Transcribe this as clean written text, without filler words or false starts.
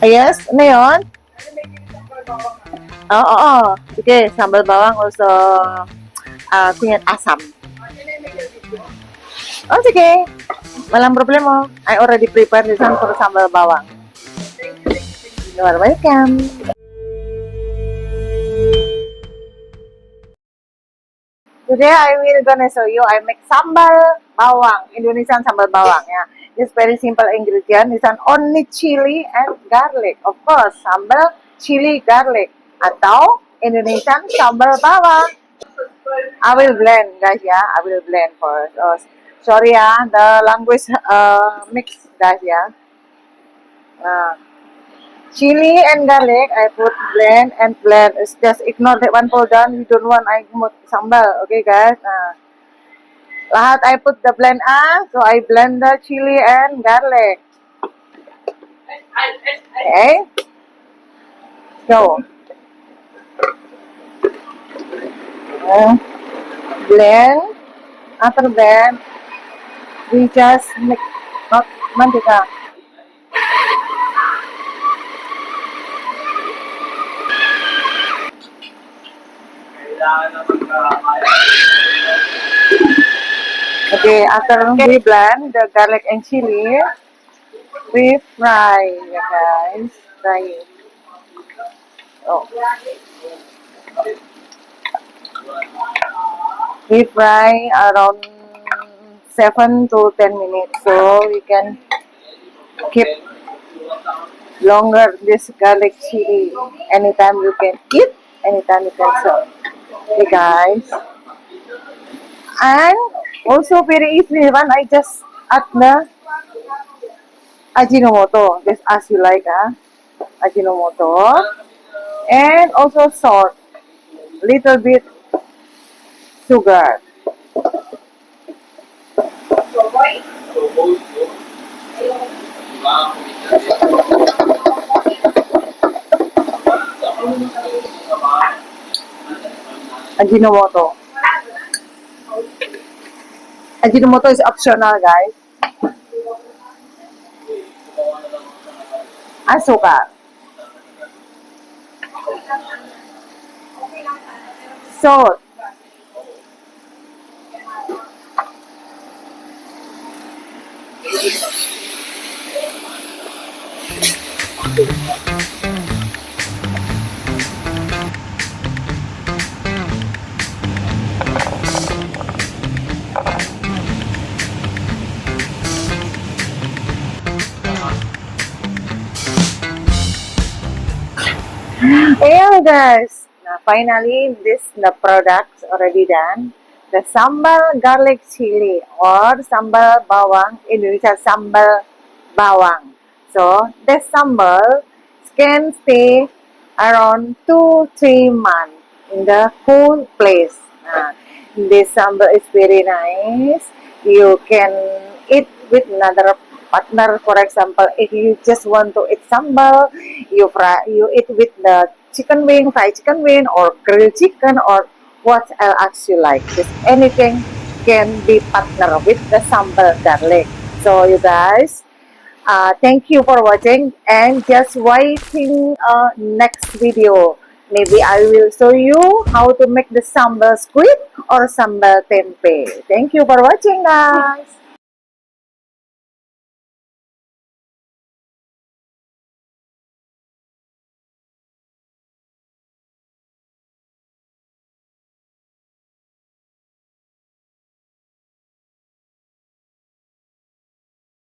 Yes, ano yun? Oo. Sige, sambal bawang also kunyat asam. Oh, sige. Walang problema. I already prepared this one for sambal bawang. You are welcome. Today I will gonna show you I make sambal bawang, Indonesian sambal bawang. Yeah, it's very simple ingredient. It's an only chili and garlic. Of course, sambal chili garlic atau Indonesian sambal bawang. I will blend, guys. Yeah, I will blend first. Oh, sorry, the language mix, guys. Yeah. Chili and garlic, I put blend and blend. It's just ignore that one for done. You don't want I put sambal, okay, guys? Lahat I put the blend so I blend the chili and garlic. Okay. So blend. After blend, we just mix. Mantika. Okay, after we blend the garlic and chili, we fry, guys. Fry it. Oh. We fry around 7 to 10 minutes, so we can keep longer this garlic chili. Anytime you can eat, anytime you can serve. Okay, guys. And also very easy one, I just add the Ajinomoto, just as you like, Ajinomoto, and also salt, little bit sugar. Ajinomoto. Ajinomoto is optional, guys. Asukar. Salt. Yeah, guys. Now, finally, the products already done. The sambal garlic chili or sambal bawang, Indonesia sambal bawang. So, the sambal can stay around 2-3 months in the cool place. This sambal is very nice. You can eat with another partner. For example, if you just want to eat sambal, you eat with the chicken wing, fried chicken wing, or grilled chicken, or what else you like. Just anything can be partner with the sambal garlic. So you guys, thank you for watching and just waiting next video. Maybe I will show you how to make the sambal squid or sambal tempeh. Thank you for watching, guys.